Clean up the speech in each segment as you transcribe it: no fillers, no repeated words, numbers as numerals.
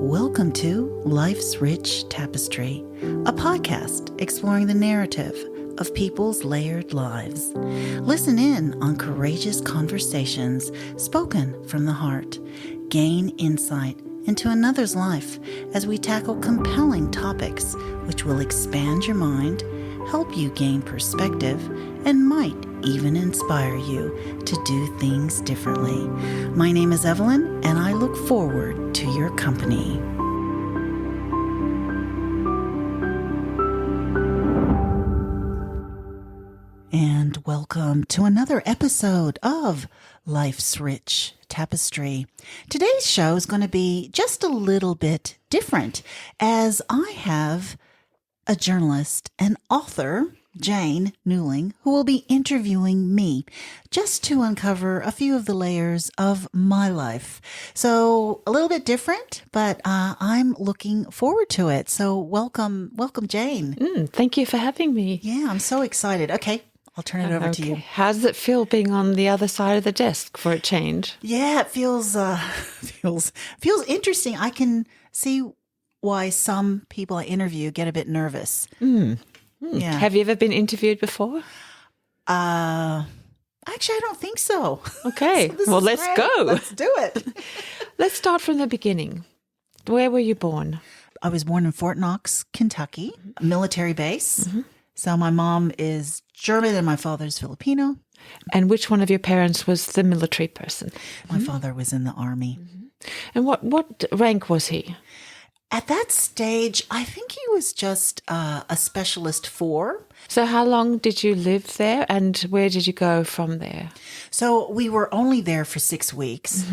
Welcome to Life's Rich Tapestry, a podcast exploring the narrative of people's layered lives. Listen in on courageous conversations spoken from the heart. Gain insight into another's life as we tackle compelling topics which will expand your mind, help you gain perspective, and might even inspire you to do things differently. My name is Evelyn, and I look forward to your company. And welcome to another episode of Life's Rich Tapestry. Today's show is going to be just a little bit different, as I have a journalist and author, Jayne Newling, who will be interviewing me just to uncover a few of the layers of my life. So a little bit different, but I'm looking forward to it. So welcome, Jayne. Thank you for having me. Yeah, I'm so excited. Okay, I'll turn it over to you. How does it feel being on the other side of the desk for a change? Yeah, it feels interesting. I can see why some people I interview get a bit nervous. Yeah. Have you ever been interviewed before? Actually, I don't think so. Okay, So well, let's great. go. Let's do it. Let's start from the beginning. Where were you born? I was born in Fort Knox, Kentucky, a military base. So my mom is German and my father's Filipino. And which one of your parents was the military person? My father was in the army. And what rank was he? At that stage, I think he was just a specialist 4. So how long did you live there and where did you go from there? So we were only there for 6 weeks.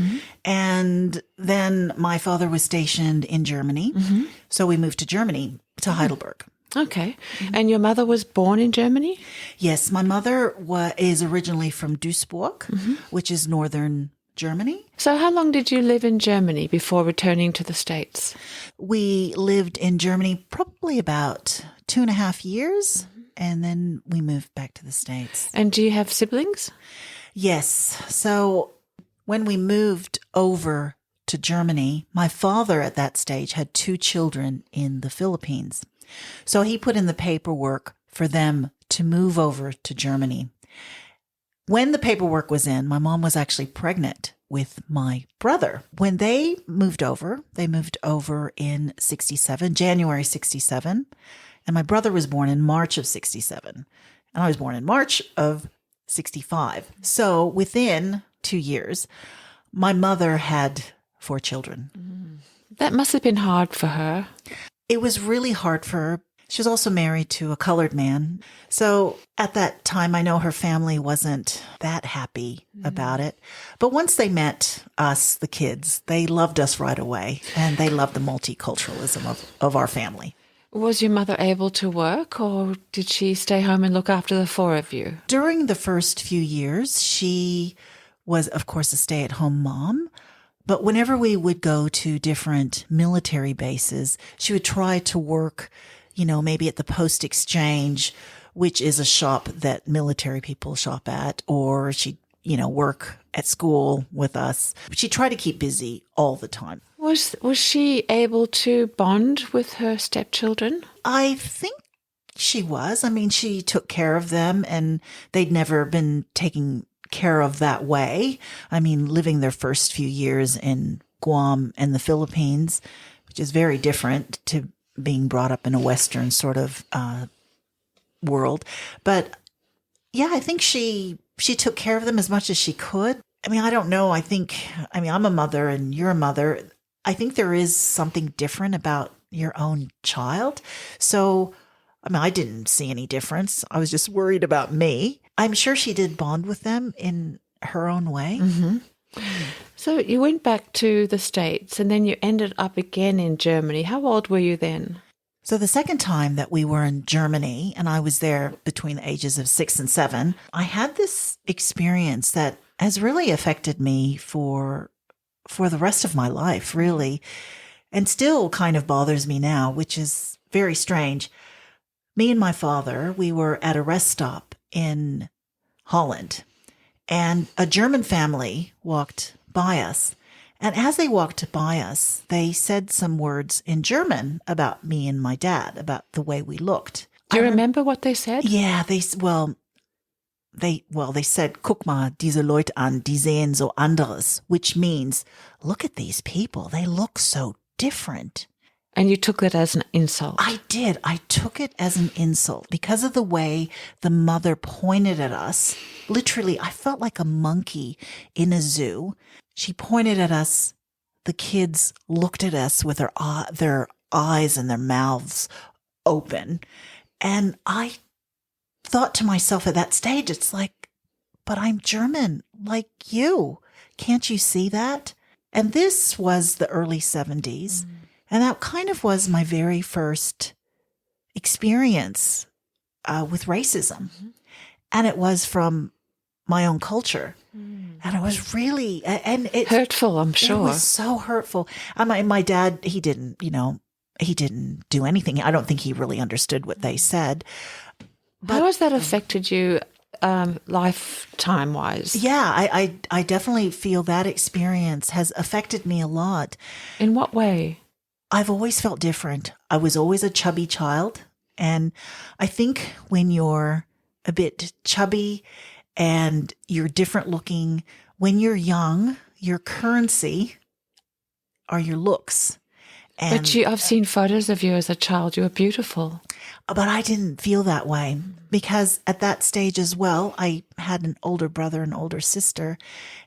And then my father was stationed in Germany. So we moved to Germany, to Heidelberg. Okay. And your mother was born in Germany? Yes, my mother is originally from Duisburg, which is northern Germany. So how long did you live in Germany before returning to the States? We lived in Germany probably about 2.5 years, and then we moved back to the States. And do you have siblings? Yes. So when we moved over to Germany, my father at that stage had 2 children in the Philippines. So he put in the paperwork for them to move over to Germany. When the paperwork was in, my mom was actually pregnant with my brother. When they moved over in 67, January 67, and my brother was born in March of 67, and I was born in March of 65. So within 2 years, my mother had 4 children. That must have been hard for her. It was really hard for her. She was also married to a colored man. So at that time, I know her family wasn't that happy about it. But once they met us, the kids, they loved us right away. And they loved the multiculturalism of our family. Was your mother able to work or did she stay home and look after the 4 of you? During the first few years, she was, of course, a stay-at-home mom. But whenever we would go to different military bases, she would try to work, maybe at the post exchange, which is a shop that military people shop at, or she'd, work at school with us. She tried to keep busy all the time. Was she able to bond with her stepchildren? I think she was. I mean, she took care of them and they'd never been taken care of that way. I mean, living their first few years in Guam and the Philippines, which is very different to being brought up in a Western sort of world. But yeah, I think she took care of them as much as she could. I mean, I don't know. I'm a mother and you're a mother. I think there is something different about your own child. So, I didn't see any difference. I was just worried about me. I'm sure she did bond with them in her own way. So you went back to the States and then you ended up again in Germany. How old were you then? So the second time that we were in Germany, and I was there between the ages of 6 and 7, I had this experience that has really affected me for the rest of my life, really, and still kind of bothers me now, which is very strange. Me and my father, we were at a rest stop in Holland, and a German family walked by us. And as they walked by us, they said some words in German about me and my dad, about the way we looked. Do you remember what they said? Yeah, they said, "Guck mal diese Leute an, die sehen so anderes," which means, look at these people. They look so different. And you took that as an insult. I did. I took it as an insult because of the way the mother pointed at us. Literally, I felt like a monkey in a zoo. She pointed at us. The kids looked at us with their eyes and their mouths open. And I thought to myself at that stage, it's like, but I'm German like you. Can't you see that? And this was the early 70s. And that kind of was my very first experience with racism. And it was from my own culture. And it was really, and it hurtful, I'm sure. It was so hurtful. My dad, he didn't do anything. I don't think he really understood what they said. But how has that affected you lifetime-wise? Yeah, I definitely feel that experience has affected me a lot. In what way? I've always felt different. I was always a chubby child. And I think when you're a bit chubby and you're different looking, when you're young, your currency are your looks. But I've seen photos of you as a child. You were beautiful. But I didn't feel that way because at that stage as well, I had an older brother and older sister.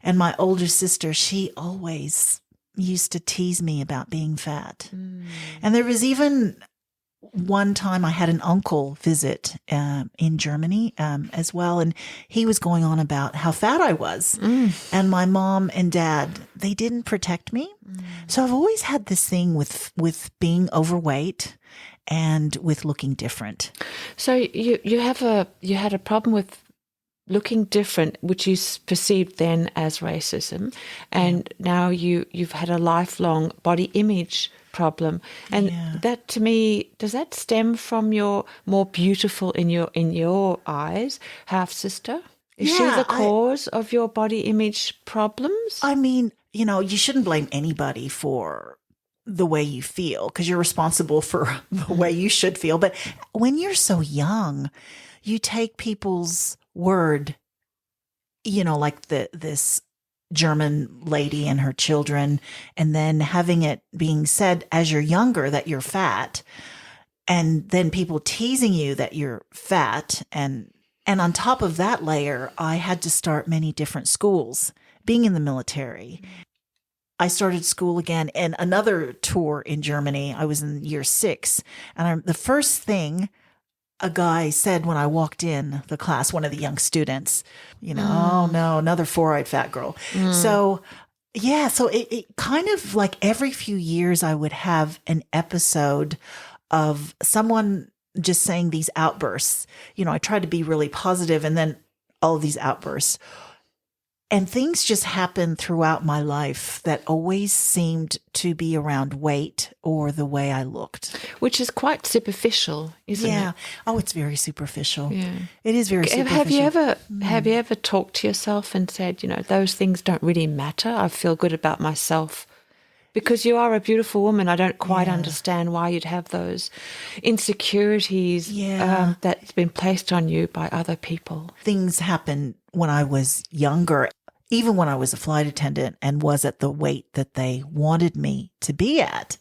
And my older sister, she always used to tease me about being fat. And there was even one time I had an uncle visit in Germany as well, and he was going on about how fat I was. And my mom and dad, they didn't protect me. So I've always had this thing with being overweight and with looking different. So you had a problem with looking different, which you perceived then as racism, and now you've had a lifelong body image problem. And that, to me, does that stem from your more beautiful in your eyes half sister? Is she the cause of your body image problems? I mean, you shouldn't blame anybody for the way you feel because you're responsible for the way you should feel. But when you're so young, you take people's word, like this German lady and her children, and then having it being said as you're younger that you're fat, and then people teasing you that you're fat. And on top of that layer, I had to start many different schools, being in the military. I started school again and another tour in Germany. I was in year 6. And the first thing a guy said when I walked in the class, one of the young students, oh no, another 4-eyed fat girl. So it kind of like every few years I would have an episode of someone just saying these outbursts. I tried to be really positive and then all of these outbursts. And things just happened throughout my life that always seemed to be around weight or the way I looked. Which is quite superficial, isn't it? Yeah. Oh, it's very superficial. Yeah. It is very superficial. Have you ever talked to yourself and said, those things don't really matter? I feel good about myself. Because you are a beautiful woman, I don't quite understand why you'd have those insecurities that's been placed on you by other people. Things happened when I was younger, even when I was a flight attendant and was at the weight that they wanted me to be at.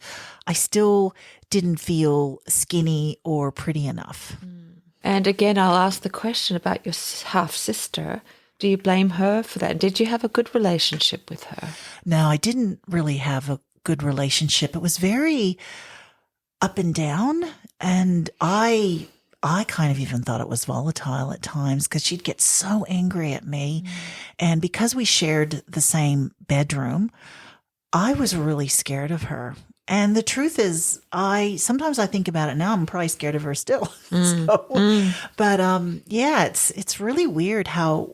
I still didn't feel skinny or pretty enough. And again, I'll ask the question about your half-sister. Do you blame her for that? Did you have a good relationship with her? No, I didn't really have a good relationship. It was very up and down. And I kind of even thought it was volatile at times because she'd get so angry at me. And because we shared the same bedroom, I was really scared of her. And the truth is, sometimes I think about it now, I'm probably scared of her still. But it's really weird how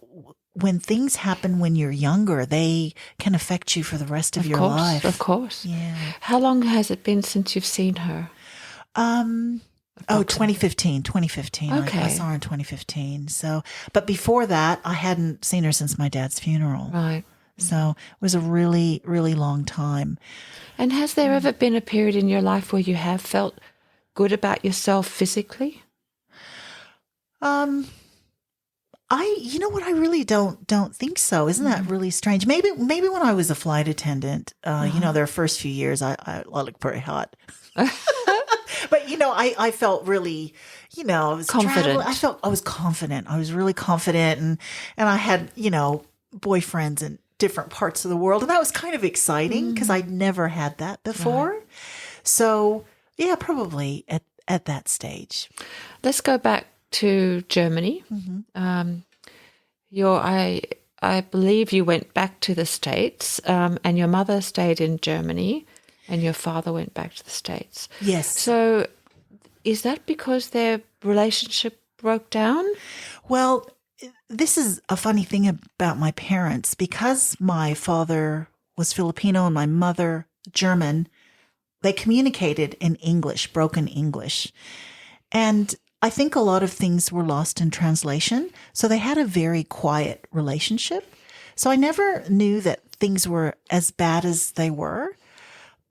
when things happen when you're younger, they can affect you for the rest of your life. Of course. Yeah. How long has it been since you've seen her? 2015. Okay. I saw her in 2015. So, but before that, I hadn't seen her since my dad's funeral. Right. So it was a really, really long time. And has there ever been a period in your life where you have felt good about yourself physically? Um, you know what? I really don't think so. Isn't that really strange? Maybe when I was a flight attendant, their first few years, I looked pretty hot. But, I felt really, I was Confident. I was confident. I was really confident. And I had, boyfriends in different parts of the world. And that was kind of exciting because I'd never had that before. Right. So, yeah, probably at that stage. Let's go back to Germany. I believe you went back to the States, and your mother stayed in Germany, and your father went back to the States. Yes. So, is that because their relationship broke down? Well, this is a funny thing about my parents. Because my father was Filipino and my mother German, they communicated in English, broken English. And I think a lot of things were lost in translation. So they had a very quiet relationship. So I never knew that things were as bad as they were.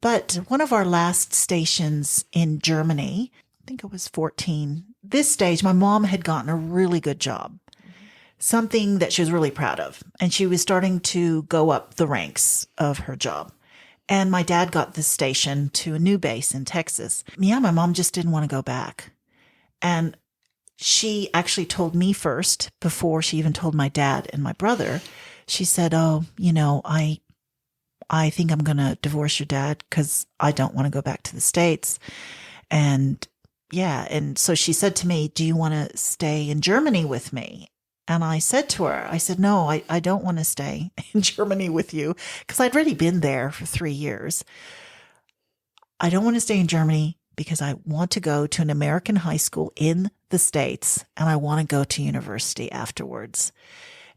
But one of our last stations in Germany, I think I was 14. This stage, my mom had gotten a really good job, something that she was really proud of. And she was starting to go up the ranks of her job. And my dad got this station to a new base in Texas. Yeah, my mom just didn't want to go back. And she actually told me first, before she even told my dad and my brother. She said, I think I'm going to divorce your dad because I don't want to go back to the States. And yeah. And so she said to me, do you want to stay in Germany with me? And I said to her, no, I don't want to stay in Germany with you because I'd already been there for 3 years. I don't want to stay in Germany because I want to go to an American high school in the States and I want to go to university afterwards.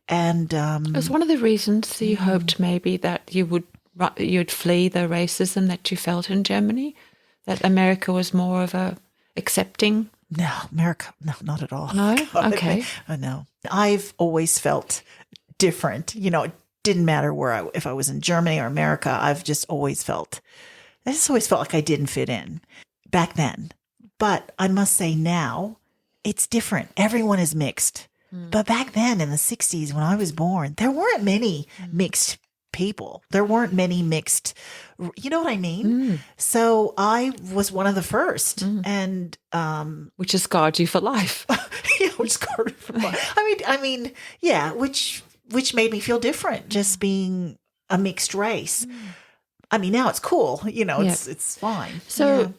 And it was one of the reasons that you hoped maybe that you'd flee the racism that you felt in Germany, that America was more of a accepting. No, America, no, not at all. No? God, Okay. No. I've always felt different. It didn't matter if I was in Germany or America. I just always felt like I didn't fit in back then. But I must say now, it's different. Everyone is mixed. But back then in the 60s, when I was born, there weren't many mixed people. There weren't many mixed, you know what I mean? So I was one of the first. And which has scarred you for life. yeah, which scarred me for life. I mean, yeah, which made me feel different, just being a mixed race. I mean, now it's cool, it's fine. So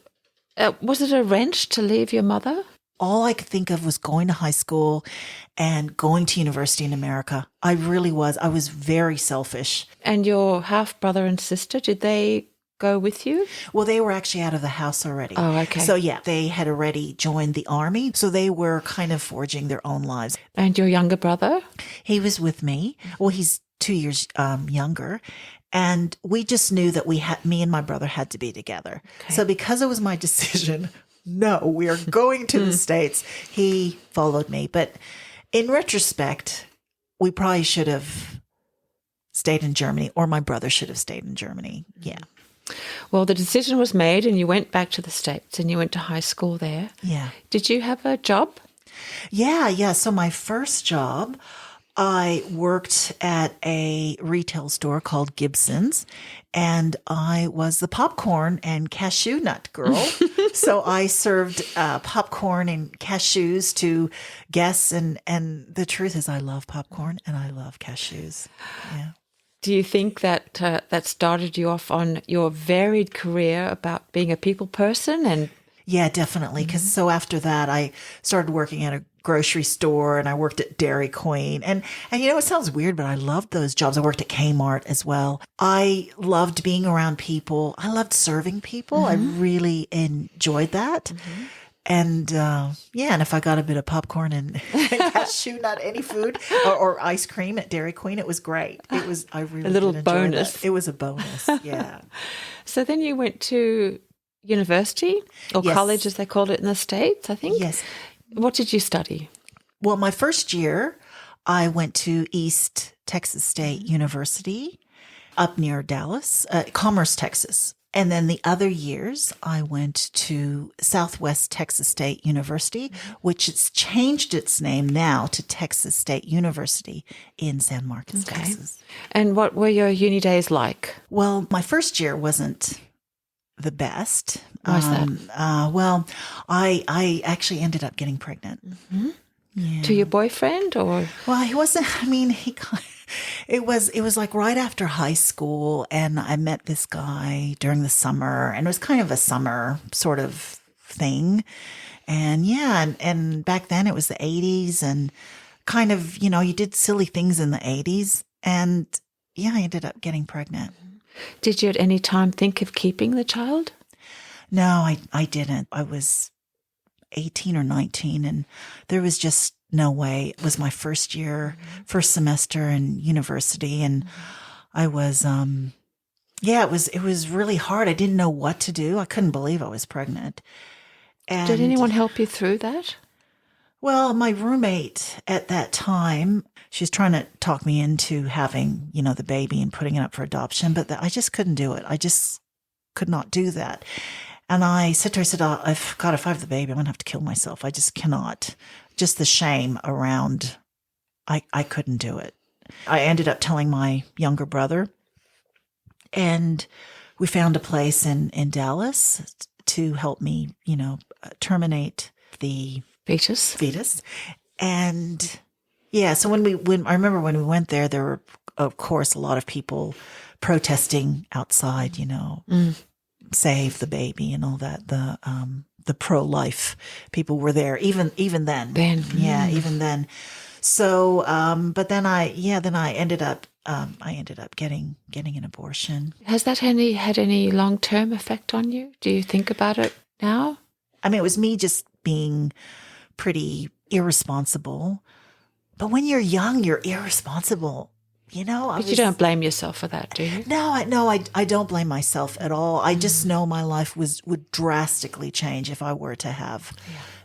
was it a wrench to leave your mother? All I could think of was going to high school and going to university in America. I really was. I was very selfish. And your half brother and sister, did they go with you? Well, they were actually out of the house already. Oh, okay. So yeah, they had already joined the army. So they were kind of forging their own lives. And your younger brother? He was with me. Well, he's 2 years younger. And we just knew that me and my brother had to be together. Okay. So because it was my decision, no, we are going to the States, he followed me. But in retrospect, we probably should have stayed in Germany, or my brother should have stayed in Germany. Yeah. Well, the decision was made and you went back to the States and you went to high school there. Yeah. Did you have a job? Yeah. So my first job, I worked at a retail store called Gibson's, and I was the popcorn and cashew nut girl. So I served popcorn and cashews to guests, and the truth is I love popcorn and I love cashews. Yeah. Do you think that that started you off on your varied career about being a people person? And yeah, definitely. Because so after that, I started working at a grocery store and I worked at Dairy Queen. And it sounds weird, but I loved those jobs. I worked at Kmart as well. I loved being around people. I loved serving people. I really enjoyed that. And and if I got a bit of popcorn and cashew nut, any food or ice cream at Dairy Queen, it was great. I really a little did enjoy bonus. that. It was a bonus. Yeah. So then you went to university or college, as they called it in the States, I think. Yes. What did you study? Well, my first year, I went to East Texas State University. up near Dallas, Commerce, Texas. And then the other years, I went to Southwest Texas State University, which it's changed its name now to Texas State University in San Marcos, Texas. And what were your uni days like? Well, my first year wasn't the best. Why is that? Well, I actually ended up getting pregnant. Yeah. To your boyfriend, or? Well, he wasn't. I mean, it was like right after high school, and I met this guy during the summer, and it was kind of a summer sort of thing. And yeah, and back then it was the 80s, and kind of, you did silly things in the 80s, and yeah, I ended up getting pregnant. Did you at any time think of keeping the child? No, I didn't. I was 18 or 19, and there was just no way. It was my first year, first semester in university, and I was it was really hard. I didn't know what to do. I couldn't believe I was pregnant. And Did anyone help you through that? well, my roommate at that time, she's trying to talk me into having, the baby and putting it up for adoption, but I just couldn't do it. I just could not do that. And I said to her, I said, oh, if I have the baby, I'm going to have to kill myself. I just cannot. Just the shame around, I couldn't do it. I ended up telling my younger brother, and we found a place in Dallas to help me, terminate the fetus. And yeah, so when I remember when we went there were, of course, a lot of people protesting outside, save the baby and all that. The pro-life people were there even then. Even then. So, but then I ended up getting an abortion. Has that had any long-term effect on you? Do you think about it now? I mean, it was me just being pretty irresponsible. But when you're young, you're irresponsible. But you don't blame yourself for that, do you? No, I don't blame myself at all. I just know my life would drastically change if I were to have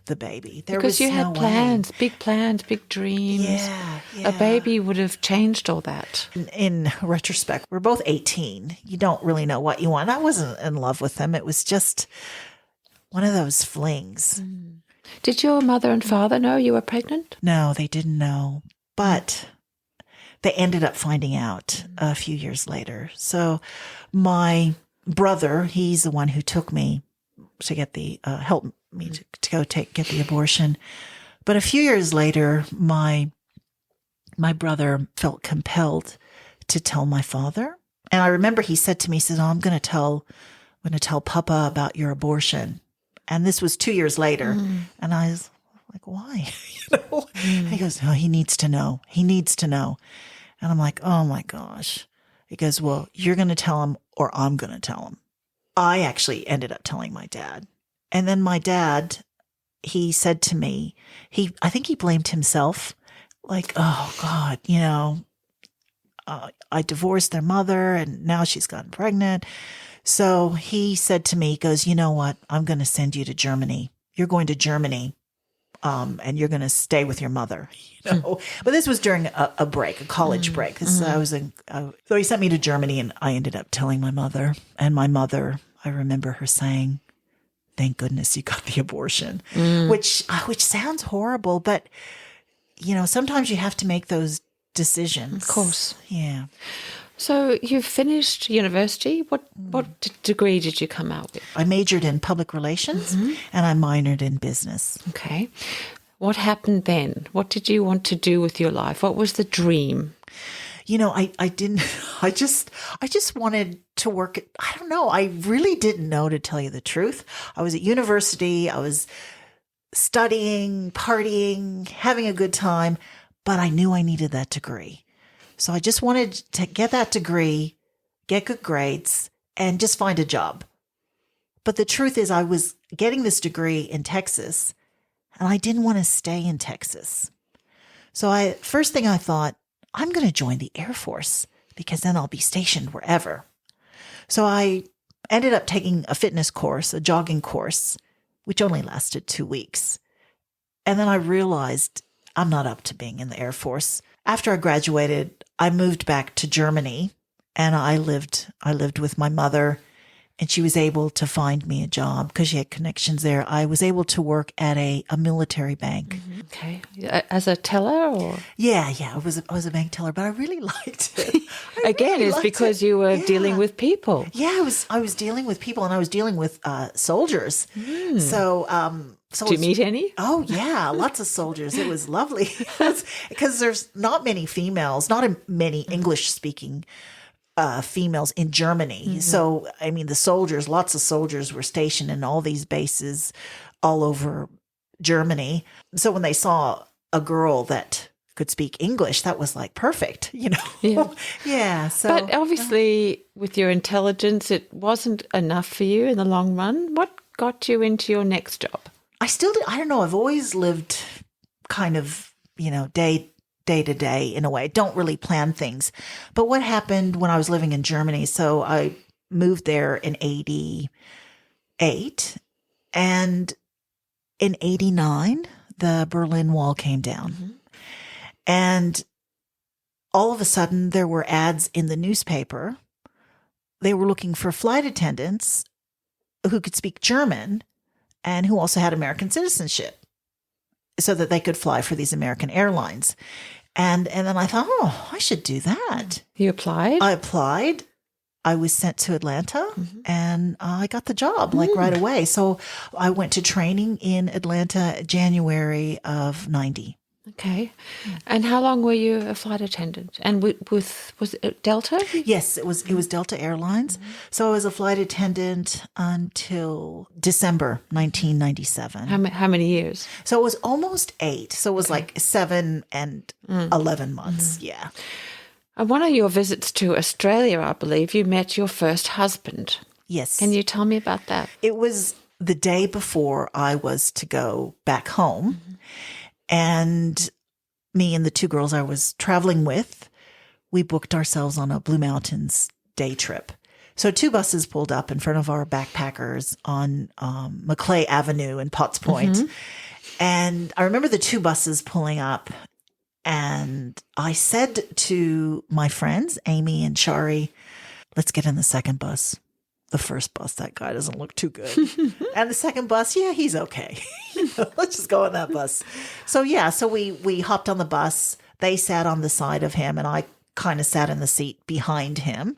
the baby. Because you had plans, big dreams. Yeah. A baby would have changed all that. In retrospect, we're both 18. You don't really know what you want. I wasn't in love with him. It was just one of those flings. Did your mother and father know you were pregnant? No, they didn't know. But they ended up finding out a few years later. So my brother, he's the one who took me to get help me to go get the abortion. But a few years later, my brother felt compelled to tell my father. And I remember he said to me, he says, oh, I'm going to tell Papa about your abortion. And this was 2 years later. And I was like, why? And he goes, oh, he needs to know. He needs to know. And I'm like, oh my gosh. He goes, well, you're going to tell him or I'm going to tell him. I actually ended up telling my dad. And then my dad, he said to me, I think he blamed himself. Like, oh God, I divorced their mother and now she's gotten pregnant. So he said to me, he goes, you know what? I'm going to send you to Germany. You're going to Germany. And you're going to stay with your mother, But this was during a break, a college break. So he sent me to Germany, and I ended up telling my mother. And my mother, I remember her saying, "Thank goodness you got the abortion," which sounds horrible, but sometimes you have to make those decisions. Of course, yeah. So you finished university. What degree did you come out with? I majored in public relations and I minored in business. Okay. What happened then? What did you want to do with your life? What was the dream? I didn't, I just wanted to work. I don't know. I really didn't know, to tell you the truth. I was at university. I was studying, partying, having a good time, but I knew I needed that degree. So I just wanted to get that degree, get good grades, and just find a job. But the truth is I was getting this degree in Texas, and I didn't want to stay in Texas. So first thing I thought, I'm going to join the Air Force because then I'll be stationed wherever. So I ended up taking a fitness course, a jogging course, which only lasted 2 weeks. And then I realized I'm not up to being in the Air Force. After I graduated, I moved back to Germany and I lived with my mother, and she was able to find me a job because she had connections there. I was able to work at a military bank. Okay. As a teller or? Yeah, I was a bank teller, but I really liked it. Again, it's because you were dealing with people. Yeah, I was dealing with people, and I was dealing with soldiers. So Did you meet any? Oh yeah, lots of soldiers. It was lovely because there's not many females, not many English speaking females in Germany. So I mean, lots of soldiers were stationed in all these bases all over Germany. So when they saw a girl that could speak English, that was like perfect, you know? Yeah. Yeah. So, But obviously, with your intelligence, it wasn't enough for you in the long run. What got you into your next job? I don't know. I've always lived kind of, day to day in a way. I don't really plan things. But what happened when I was living in Germany? So I moved there in 88, and in 89, the Berlin Wall came down. And all of a sudden, there were ads in the newspaper. They were looking for flight attendants who could speak German and who also had American citizenship so that they could fly for these American airlines. And then I thought, oh, I should do that. You applied? I applied. I was sent to Atlanta, and I got the job like right away. So I went to training in Atlanta January of 90. Okay. And how long were you a flight attendant? And was it Delta? Yes, it was Delta Airlines. So I was a flight attendant until December 1997. How many years? So it was almost 8. So it was like 7 and 11 months. Yeah. On one of your visits to Australia, I believe, you met your first husband. Yes. Can you tell me about that? It was the day before I was to go back home. And me and the 2 girls I was traveling with, we booked ourselves on a Blue Mountains day trip. So 2 buses pulled up in front of our backpackers on Maclay Avenue in Potts Point. And I remember the 2 buses pulling up, and I said to my friends, Amy and Shari, let's get in the second bus. The first bus, that guy doesn't look too good. And the second bus, yeah, he's okay. Let's just go on that bus. So we hopped on the bus. They sat on the side of him, and I kind of sat in the seat behind him.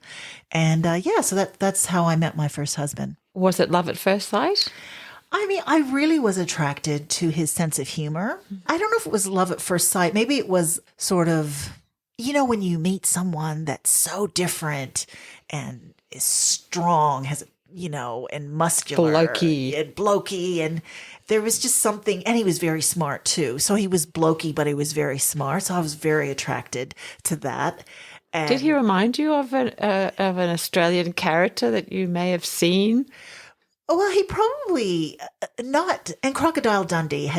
And so that's how I met my first husband. Was it love at first sight? I mean, I really was attracted to his sense of humor. I don't know if it was love at first sight. Maybe it was sort of, when you meet someone that's so different and is strong, has, and muscular. Blokey. And there was just something, and he was very smart too. So he was blokey, but he was very smart. So I was very attracted to that. And did he remind you of an Australian character that you may have seen? Well, he probably not. And Crocodile Dundee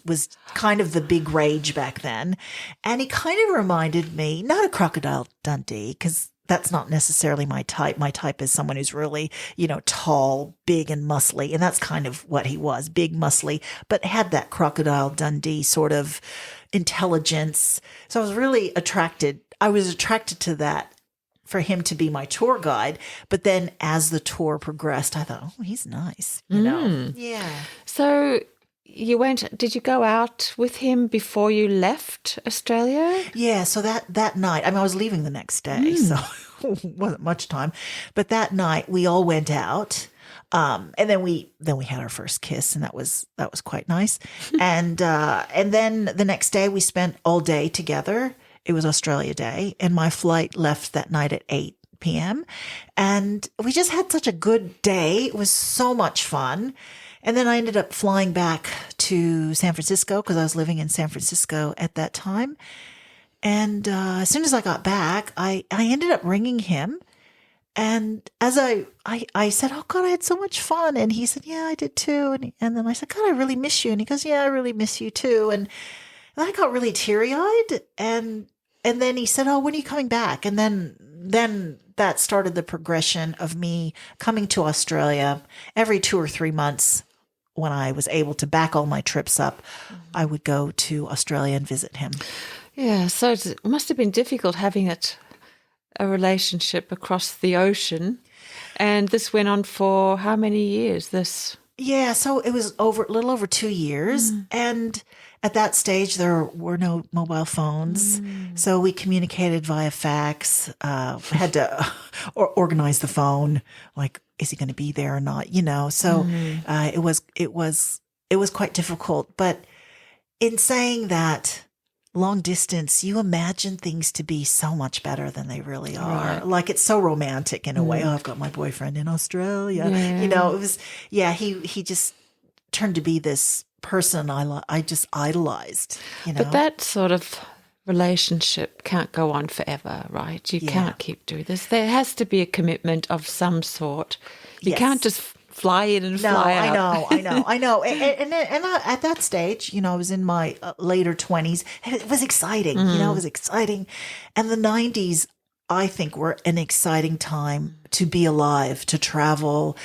was kind of the big rage back then. And he kind of reminded me, not a Crocodile Dundee, because that's not necessarily my type. My type is someone who's really, tall, big and muscly. And that's kind of what he was, big, muscly, but had that Crocodile Dundee sort of intelligence. So I was really attracted. I was attracted to that, for him to be my tour guide. But then as the tour progressed, I thought, oh, he's nice, Yeah. So did you go out with him before you left Australia? Yeah. So that night, I was leaving the next day, so it wasn't much time. But that night we all went out. And then we had our first kiss, and that was quite nice. And then the next day we spent all day together. It was Australia Day, and my flight left that night at 8 p.m. And we just had such a good day. It was so much fun. And then I ended up flying back to San Francisco because I was living in San Francisco at that time. And as soon as I got back, I ended up ringing him. And as I said, oh, God, I had so much fun. And he said, yeah, I did too. And then I said, God, I really miss you. And he goes, yeah, I really miss you too. And I got really teary-eyed. And then he said, oh, when are you coming back? And then that started the progression of me coming to Australia every 2 or 3 months. When I was able to back all my trips up, I would go to Australia and visit him. Yeah, so it must have been difficult having it a relationship across the ocean. And this went on for how many years? Yeah, so it was a little over 2 years. And at that stage, there were no mobile phones. So we communicated via fax, had to organize the phone. Like, is he going to be there or not? So it was quite difficult. But in saying that, long distance, you imagine things to be so much better than they really are. Right. Like, it's so romantic in a way. Oh, I've got my boyfriend in Australia. Yeah. It was, he just turned to be this person I just idolized, But that sort of relationship can't go on forever, right? You can't keep doing this. There has to be a commitment of some sort. You Yes. can't just fly in and No, fly out. I know. At that stage, I was in my later 20s, and it was exciting. It was exciting. And the 90s, I think, were an exciting time to be alive, to travel,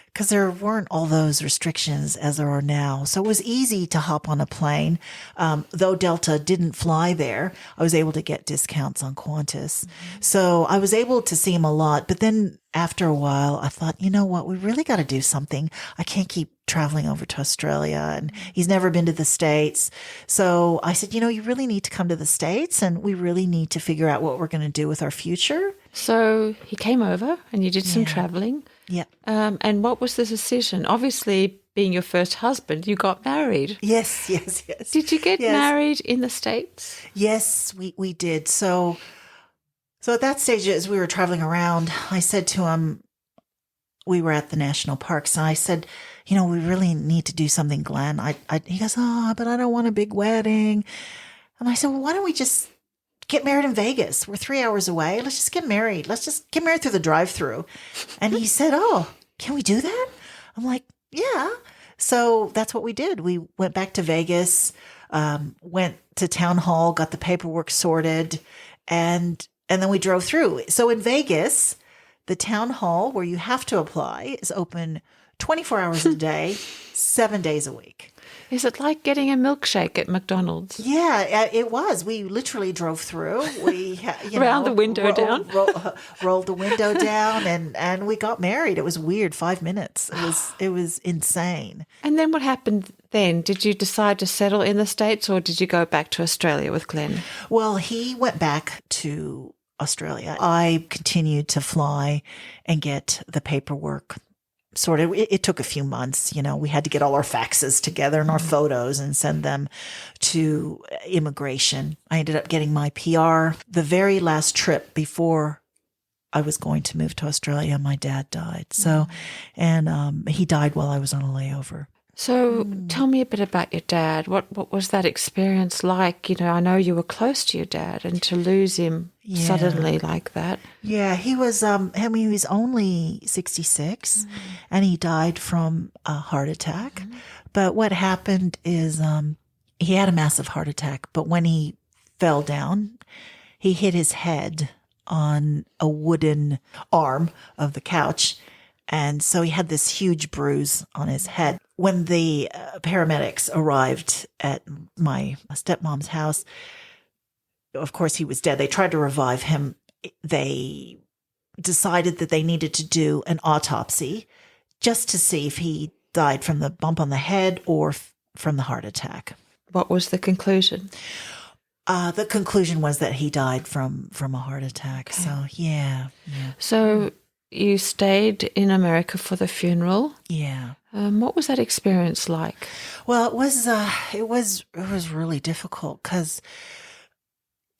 because there weren't all those restrictions as there are now. So it was easy to hop on a plane. Though Delta didn't fly there, I was able to get discounts on Qantas. So I was able to see him a lot. But then after a while, I thought, you know what? We really got to do something. I can't keep traveling over to Australia, and he's never been to the States. So I said, you really need to come to the States, and we really need to figure out what we're going to do with our future. So he came over and you did some traveling. Yeah. And what was the decision? Obviously, being your first husband, you got married. Yes. Did you get married in the States? Yes, we did. So at that stage, as we were traveling around, I said to him, we were at the national parks, and I said, we really need to do something, Glenn. He goes, oh, but I don't want a big wedding. And I said, well, why don't we just get married in Vegas? We're 3 hours away. Let's just get married. Let's just get married through the drive-through. And he said, oh, can we do that? I'm like, yeah. So that's what we did. We went back to Vegas, went to town hall, got the paperwork sorted, and then we drove through. So in Vegas, the town hall where you have to apply is open 24 hours a day, 7 days a week. Is it like getting a milkshake at McDonald's? Yeah, it was. We literally drove through. We rolled the window down, rolled the window down, and we got married. It was weird. 5 minutes. It was insane. And then what happened then? Did you decide to settle in the States, or did you go back to Australia with Glenn? Well, he went back to Australia. I continued to fly and get the paperwork sorted. It took a few months. We had to get all our faxes together and our photos and send them to immigration. I ended up getting my PR. The very last trip before I was going to move to Australia, my dad died. So, and he died while I was on a layover. So tell me a bit about your dad. What was that experience like? I know you were close to your dad, and to lose him suddenly like that. Yeah, he was, he was only 66 and he died from a heart attack. But what happened is, he had a massive heart attack, but when he fell down, he hit his head on a wooden arm of the couch. And so he had this huge bruise on his head. When the paramedics arrived at my stepmom's house, of course, he was dead. They tried to revive him. They decided that they needed to do an autopsy just to see if he died from the bump on the head or from the heart attack. What was the conclusion? The conclusion was that he died from a heart attack. Okay. So, yeah. So you stayed in America for the funeral. Yeah. What was that experience like? Well, it was really difficult because,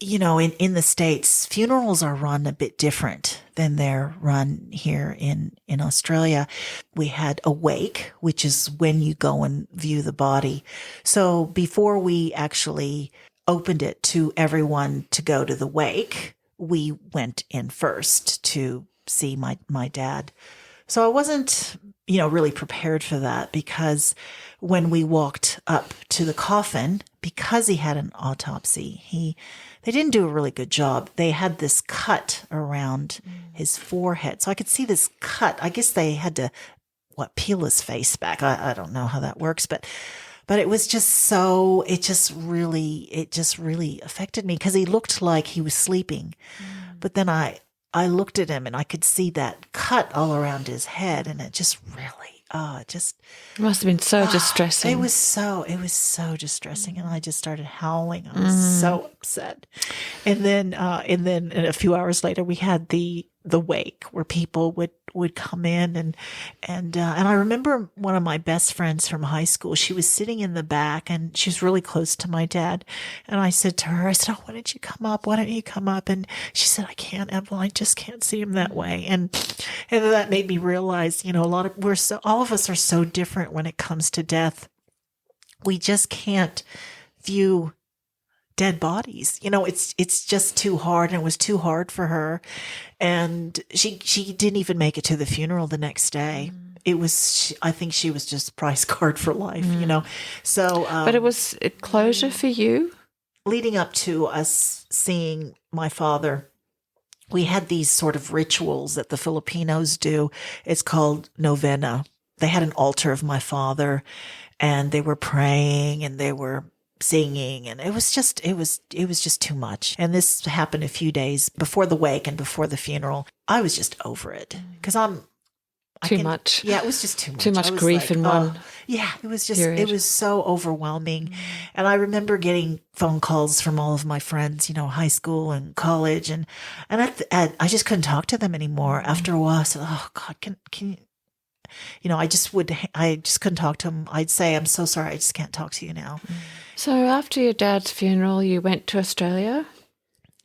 in the States, funerals are run a bit different than they're run here in Australia. We had a wake, which is when you go and view the body. So before we actually opened it to everyone to go to the wake, we went in first to see my dad. So I wasn't, really prepared for that, because when we walked up to the coffin, because he had an autopsy, they didn't do a really good job. They had this cut around his forehead. So I could see this cut. I guess they had to, peel his face back. I don't know how that works, but it was just it just really affected me, because he looked like he was sleeping. But then I I looked at him and I could see that cut all around his head, and it just really, It must have been so distressing. it was so distressing, and I just started howling. I was so upset. And then a few hours later, we had the wake where people would come in, and I remember one of my best friends from high school. She was sitting in the back, and she was really close to my dad. And I said to her, I said, "Oh, why don't you come up? Why don't you come up?" And she said, "I can't, Evelyn. I just can't see him that way." And that made me realize, all of us are so different when it comes to death. We just can't view dead bodies. It's just too hard, and it was too hard for her. And she didn't even make it to the funeral the next day. I think she was just price card for life, So, but it was a closure for you? Leading up to us seeing my father, we had these sort of rituals that the Filipinos do. It's called novena. They had an altar of my father, and they were praying, and they were singing, and it was just too much. And this happened a few days before the wake and before the funeral. I was just over it because too much. Yeah, it was just too much. Too much grief in one. Yeah, it was just period. It was so overwhelming. And I remember getting phone calls from all of my friends, high school and college, and I just couldn't talk to them anymore. After a while, I said, "Oh God, can you?" I just couldn't talk to them. I'd say, "I'm so sorry, I just can't talk to you now." So after your dad's funeral, you went to Australia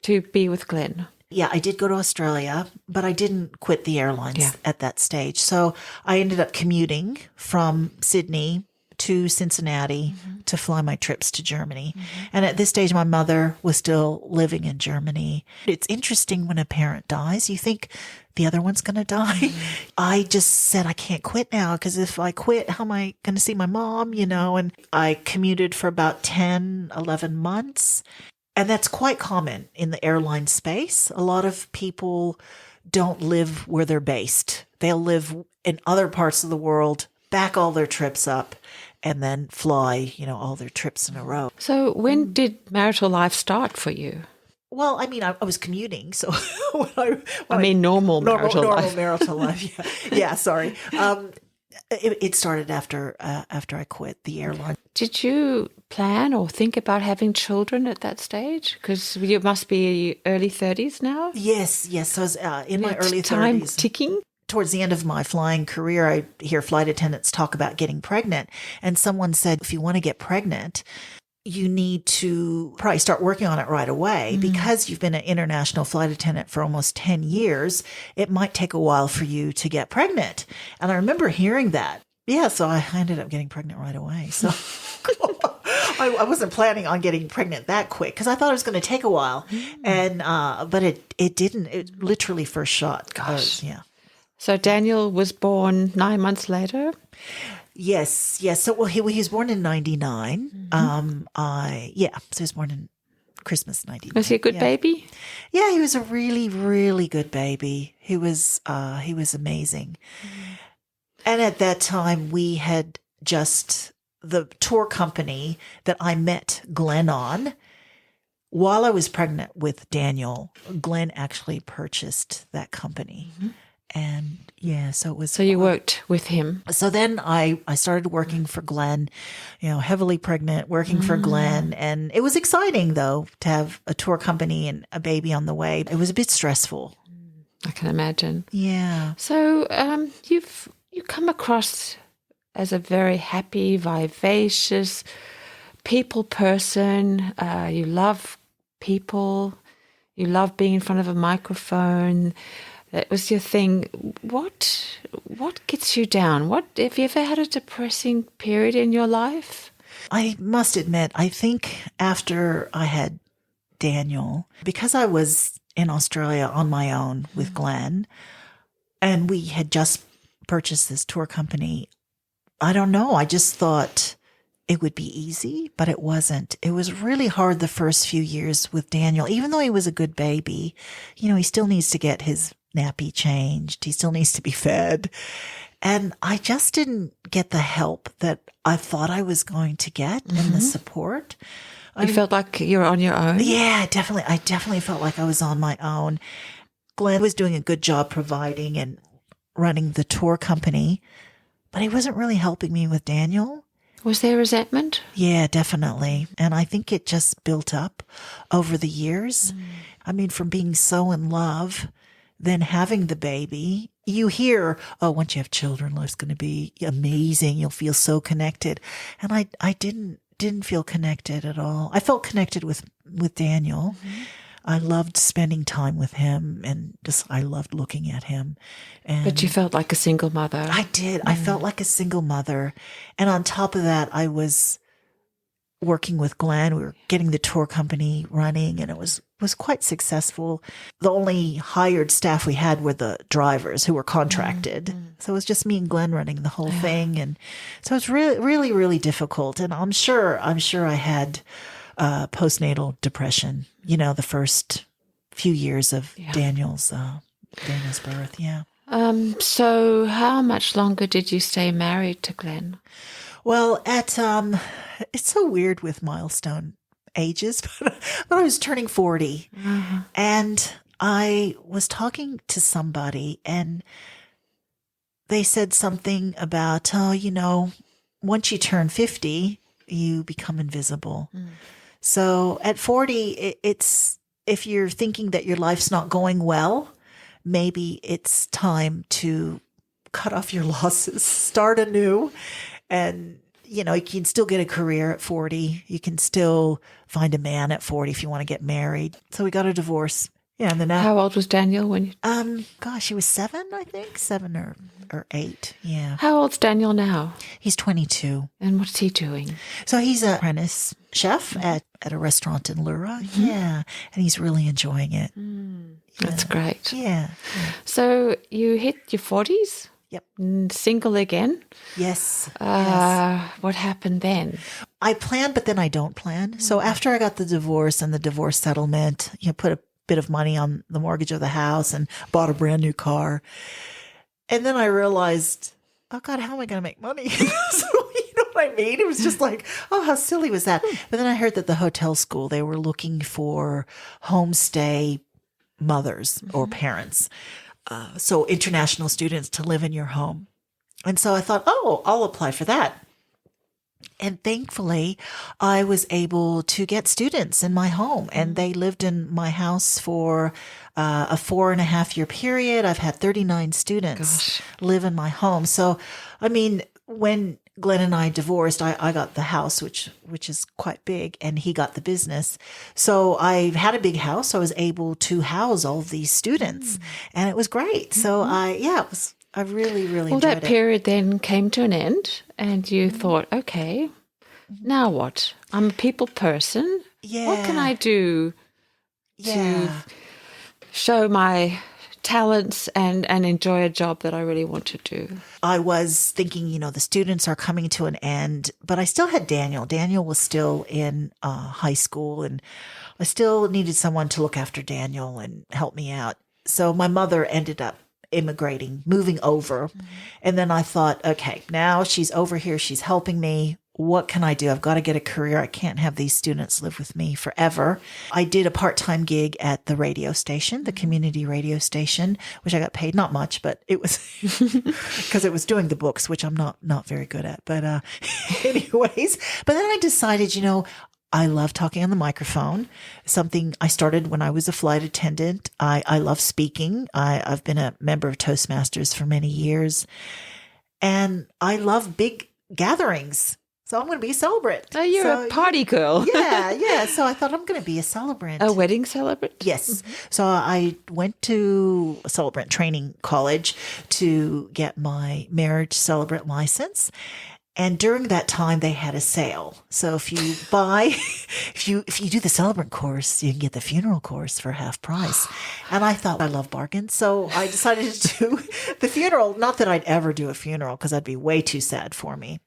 to be with Glenn. Yeah, I did go to Australia, but I didn't quit the airlines at that stage. So I ended up commuting from Sydney to Cincinnati to fly my trips to Germany. And at this stage, my mother was still living in Germany. It's interesting when a parent dies, you think the other one's going to die. I just said, I can't quit now, because if I quit, how am I going to see my mom, And I commuted for about 10, 11 months. And that's quite common in the airline space. A lot of people don't live where they're based. They'll live in other parts of the world, back all their trips up, and then fly, all their trips in a row. So when did marital life start for you? Well, I mean, I was commuting, so normal marital life. Normal marital life, yeah. Sorry. It started after I quit the airline. Did you plan or think about having children at that stage? Because you must be early 30s now. Yes. So I was in my early 30s. Time ticking. Towards the end of my flying career, I hear flight attendants talk about getting pregnant. And someone said, if you want to get pregnant, you need to probably start working on it right away, because you've been an international flight attendant for almost 10 years. It might take a while for you to get pregnant. And I remember hearing that. Yeah, so I ended up getting pregnant right away. So I wasn't planning on getting pregnant that quick, because I thought it was going to take a while. And but it didn't. It literally first shot. Gosh. Yeah. So Daniel was born 9 months later? Yes. So, he was born in 99. So he was born in Christmas 99. Was he a good baby? Yeah, he was a really, really good baby. He was amazing. And at that time, we had the tour company that I met Glenn on. While I was pregnant with Daniel, Glenn actually purchased that company. And so it was. So you worked with him. So then I started working for Glenn, heavily pregnant, working for Glenn. And it was exciting, though, to have a tour company and a baby on the way. It was a bit stressful. I can imagine. Yeah. So you come across as a very happy, vivacious people person. You love people. You love being in front of a microphone. That was your thing. What gets you down? Have you ever had a depressing period in your life? I must admit, I think after I had Daniel, because I was in Australia on my own with Glenn, and we had just purchased this tour company, I don't know. I just thought it would be easy, but it wasn't. It was really hard the first few years with Daniel. Even though he was a good baby, he still needs to get his nappy changed. He still needs to be fed. And I just didn't get the help that I thought I was going to get and the support. You felt like you were on your own? Yeah, definitely. I definitely felt like I was on my own. Glenn was doing a good job providing and running the tour company, but he wasn't really helping me with Daniel. Was there resentment? Yeah, definitely. And I think it just built up over the years. I mean, from being so in love, then having the baby, you hear, oh, once you have children, life's going to be amazing. You'll feel so connected. And I didn't feel connected at all. I felt connected with Daniel. I loved spending time with him and I loved looking at him. And But you felt like a single mother. I did. I felt like a single mother. And on top of that, I was working with Glenn. We were getting the tour company running and it was quite successful. The only hired staff we had were the drivers who were contracted. So it was just me and Glenn running the whole thing. And so it was really, really, really difficult. And I'm sure I had postnatal depression, the first few years of Daniel's birth. Yeah. So how much longer did you stay married to Glenn? Well, it's so weird with milestone ages, but I was turning 40 and I was talking to somebody and they said something about, once you turn 50, you become invisible. So at 40, it's, if you're thinking that your life's not going well, maybe it's time to cut off your losses, start anew. And, you can still get a career at 40. You can still find a man at 40 if you want to get married. So we got a divorce. Yeah. And then How old was Daniel when you... he was 7, I think, 7 or 8. Yeah. How old's Daniel now? He's 22. And what's he doing? So he's an apprentice chef at a restaurant in Lura. Yeah. And he's really enjoying it. That's great. Yeah. So you hit your 40s? Yep. Single again? Yes. What happened then? I plan, but then I don't plan. So after I got the divorce and the divorce settlement, put a bit of money on the mortgage of the house and bought a brand new car. And then I realized, oh God, how am I going to make money? So, you know what I mean? It was just like, oh, how silly was that? But then I heard that the hotel school, they were looking for homestay mothers or parents. So international students to live in your home. And so I thought, oh, I'll apply for that. And thankfully, I was able to get students in my home, and they lived in my house for a 4.5-year period. I've had 39 students live in my home. So, I mean, when Glenn and I divorced, I got the house, which is quite big, and he got the business. So I had a big house. I was able to house all of these students, and it was great. So I really, really enjoyed that period then came to an end, and you thought, okay, now what? I'm a people person. Yeah. What can I do to show my talents and enjoy a job that I really want to do? I was thinking, the students are coming to an end, but I still had Daniel. Daniel was still in high school, and I still needed someone to look after Daniel and help me out. So my mother ended up immigrating, moving over. And then I thought, okay, now she's over here. She's helping me. What can I do? I've got to get a career. I can't have these students live with me forever. I did a part-time gig at the radio station, the community radio station, which I got paid not much, but it was because it was doing the books, which I'm not very good at. But anyways, but then I decided, I love talking on the microphone, something I started when I was a flight attendant. I love speaking. I've been a member of Toastmasters for many years, and I love big gatherings. So I'm going to be a celebrant. Oh, you're a party girl. Yeah. So I thought I'm going to be a celebrant. A wedding celebrant? Yes. So I went to a celebrant training college to get my marriage celebrant license. And during that time, they had a sale. So if you if you do the celebrant course, you can get the funeral course for half price. And I thought, I love bargains. So I decided to do the funeral. Not that I'd ever do a funeral, because that'd be way too sad for me.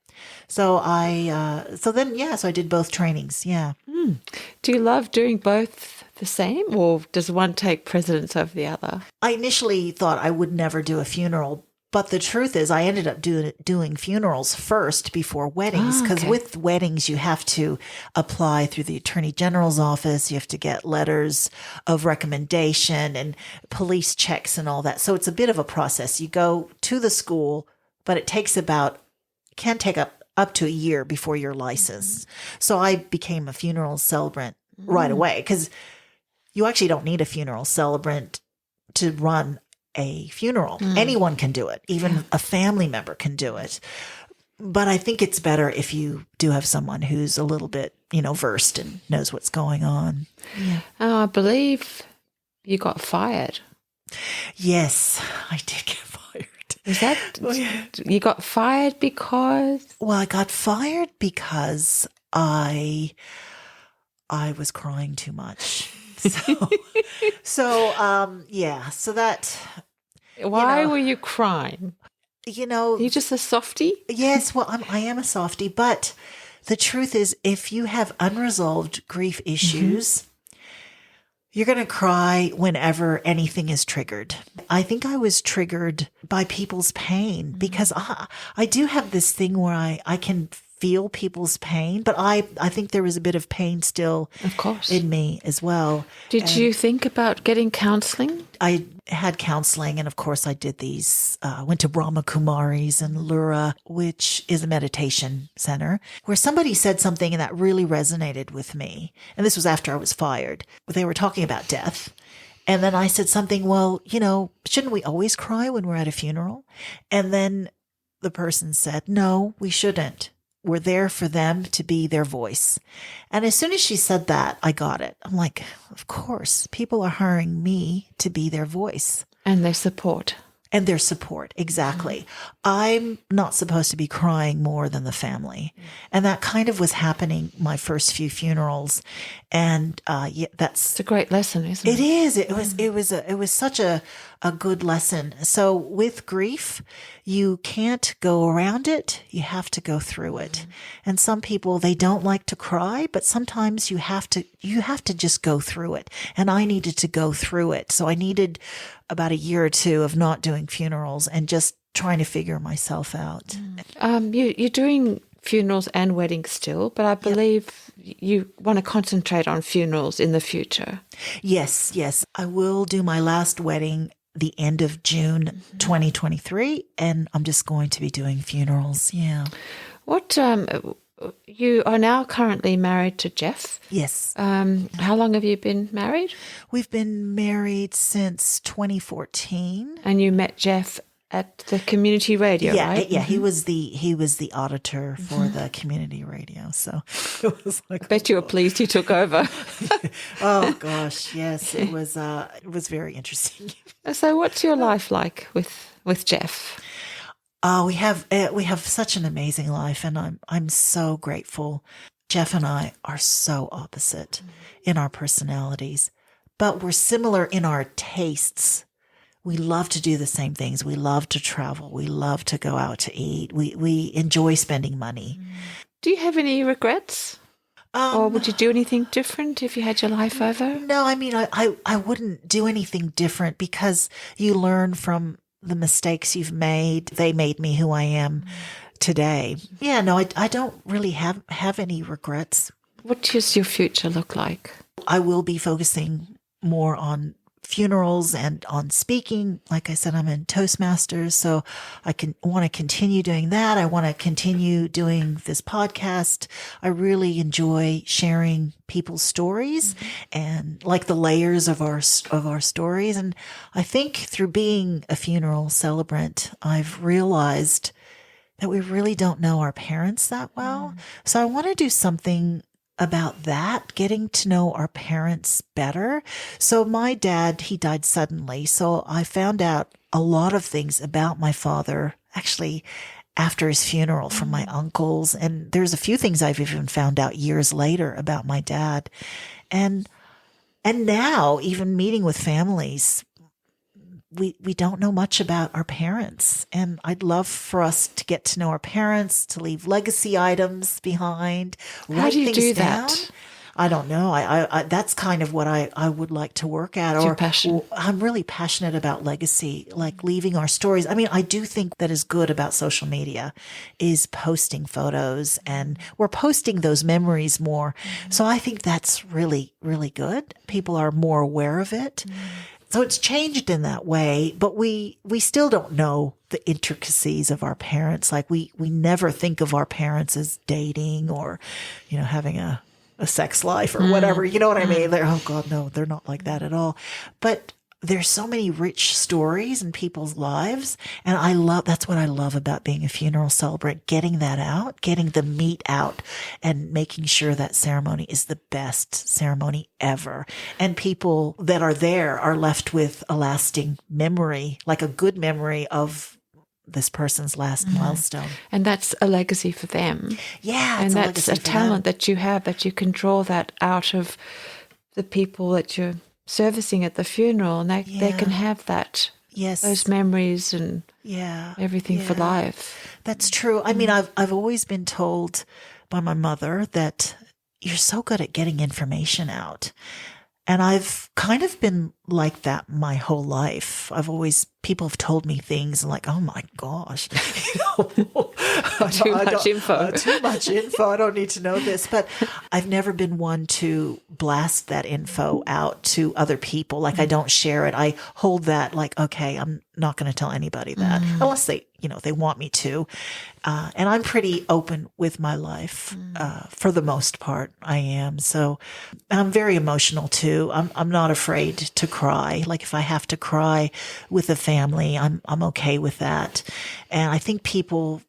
So so I did both trainings. Yeah. Do you love doing both the same, or does one take precedence over the other? I initially thought I would never do a funeral, But the truth is, I ended up doing funerals first before weddings, because with weddings, you have to apply through the Attorney General's office. You have to get letters of recommendation and police checks and all that. So it's a bit of a process. You go to the school, but it takes can take up to a year before you're licensed. So I became a funeral celebrant right away, because you actually don't need a funeral celebrant to run a funeral. Anyone can do it. Even a family member can do it. But I think it's better if you do have someone who's a little bit, versed and knows what's going on. Yeah. I believe you got fired. Yes, I did get fired. Is that you got fired because? Well, I got fired because I was crying too much. So that. Why were you crying? You're just a softie? Yes, well, I am a softie, but the truth is, if you have unresolved grief issues, you're going to cry whenever anything is triggered. I think I was triggered by people's pain, because I do have this thing where I can feel people's pain, but I think there was a bit of pain still, of course, in me as well. Did you think about getting counseling? I had counseling, and of course I did these, went to Brahma Kumaris and Lura, which is a meditation center, where somebody said something and that really resonated with me. And this was after I was fired. They were talking about death. And then I said something, well, shouldn't we always cry when we're at a funeral? And then the person said, no, we shouldn't. We're there for them to be their voice. And as soon as she said that, I got it. I'm like, of course, people are hiring me to be their voice. And their support. And their support, exactly. I'm not supposed to be crying more than the family. And that kind of was happening my first few funerals. And it's a great lesson, isn't it? It is. It was such a good lesson. So with grief, you can't go around it. You have to go through it. And some people, they don't like to cry, but sometimes you have to just go through it. And I needed to go through it. So I needed about a year or two of not doing funerals and just trying to figure myself out. You're doing funerals and weddings still, but I believe you want to concentrate on funerals in the future. Yes. I will do my last wedding the end of June 2023, and I'm just going to be doing funerals. Yeah. What you are now currently married to Jeff? Yes. How long have you been married? We've been married since 2014. And you met Jeff at the community radio, right? Yeah. He was the auditor for the community radio. So it was like, I bet you were pleased he took over. Oh gosh, yes, it was very interesting. So, what's your life like with Jeff? We have such an amazing life, and I'm so grateful. Jeff and I are so opposite in our personalities, but we're similar in our tastes. We love to do the same things. We love to travel. We love to go out to eat. We enjoy spending money. Do you have any regrets? Or would you do anything different if you had your life over? No, I mean, I wouldn't do anything different, because you learn from the mistakes you've made. They made me who I am today. Yeah, no, I don't really have any regrets. What does your future look like? I will be focusing more on funerals and on speaking. Like I said, I'm in Toastmasters, so I want to continue doing that. I want to continue doing this podcast. I really enjoy sharing people's stories and like the layers of our stories. And I think through being a funeral celebrant, I've realized that we really don't know our parents that well. So I want to do something about that, getting to know our parents better. So my dad, he died suddenly. So I found out a lot of things about my father, actually after his funeral, from my uncles. And there's a few things I've even found out years later about my dad. And now, even meeting with families, we don't know much about our parents. And I'd love for us to get to know our parents, to leave legacy items behind. How do you do down. that? I don't know. I that's kind of what I would like to work at. It's your passion. I'm really passionate about legacy, like leaving our stories. I mean, I do think that is good about social media is posting photos, and we're posting those memories more. So I think that's really, really good. People are more aware of it. So it's changed in that way, but we still don't know the intricacies of our parents. Like we never think of our parents as dating or, having a sex life or whatever. You know what I mean? They're, oh God, no, they're not like that at all. But there's so many rich stories in people's lives. And that's what I love about being a funeral celebrant, getting that out, getting the meat out and making sure that ceremony is the best ceremony ever. And people that are there are left with a lasting memory, like a good memory of this person's last milestone. And that's a legacy for them. Yeah. And that's a talent that you have, that you can draw that out of the people that you're servicing at the funeral, and they can have that. Yes. Those memories and everything for life. That's true. I mean, I've always been told by my mother that you're so good at getting information out. And I've kind of been like that my whole life. People have told me things and like, oh my gosh, Too much info. Too much info. I don't need to know this. But I've never been one to blast that info out to other people. Like I don't share it. I hold that like, okay, I'm not going to tell anybody that unless they want me to. And I'm pretty open with my life for the most part. I am. So I'm very emotional too. I'm not afraid to cry. Like if I have to cry with a family, I'm okay with that. And I think people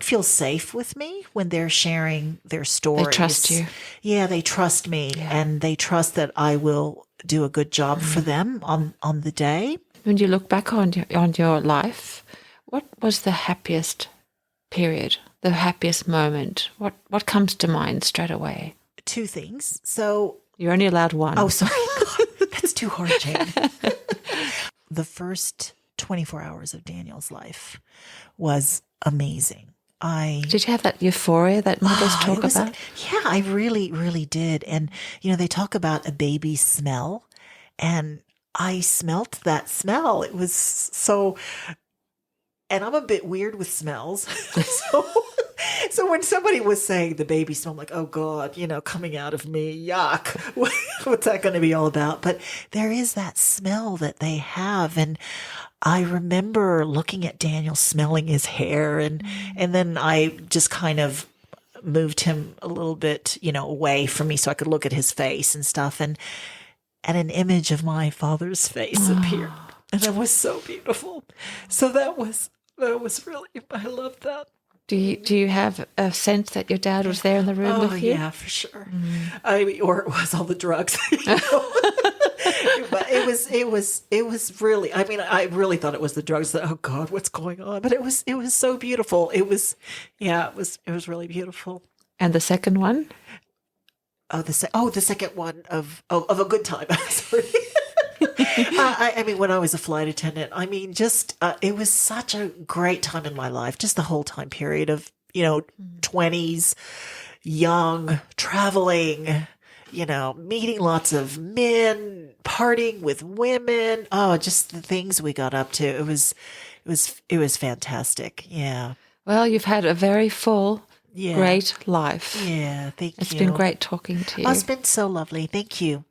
feel safe with me when they're sharing their stories. They trust you. Yeah, they trust me and they trust that I will do a good job for them on the day. When you look back on your life, what was the happiest period, the happiest moment? What comes to mind straight away? Two things. So you're only allowed one. Oh, sorry. God, that's too hard, Jayne. The first 24 hours of Daniel's life was amazing. Did you have that euphoria that mothers talk about? Yeah, I really, really did. And, they talk about a baby's smell, and I smelt that smell. It was so, and I'm a bit weird with smells. So when somebody was saying the baby smell, I'm like, oh God, coming out of me, yuck. What's that going to be all about? But there is that smell that they have. And I remember looking at Daniel smelling his hair, and then I just kind of moved him a little bit, away from me so I could look at his face and stuff. And an image of my father's face appeared. And it was so beautiful. So that was really, I loved that. Do you have a sense that your dad was there in the room with you? Yeah, for sure. I mean, or it was all the drugs. But it was really, I mean, I really thought it was the drugs that, oh God, what's going on? But it was so beautiful. It was really beautiful. And the second one? The second one of a good time. Sorry. I mean, when I was a flight attendant, I mean, just it was such a great time in my life. Just the whole time period of 20s, young, traveling, meeting lots of men, partying with women. Oh, just the things we got up to. It was fantastic. Yeah. Well, you've had a very full. Yeah. Great life. Yeah, thank you. It's been great talking to you. Oh, it's been so lovely. Thank you.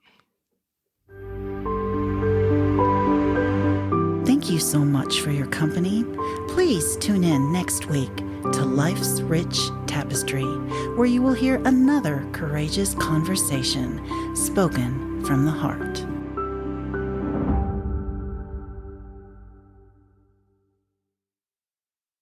Thank you so much for your company. Please tune in next week to Life's Rich Tapestry, where you will hear another courageous conversation spoken from the heart.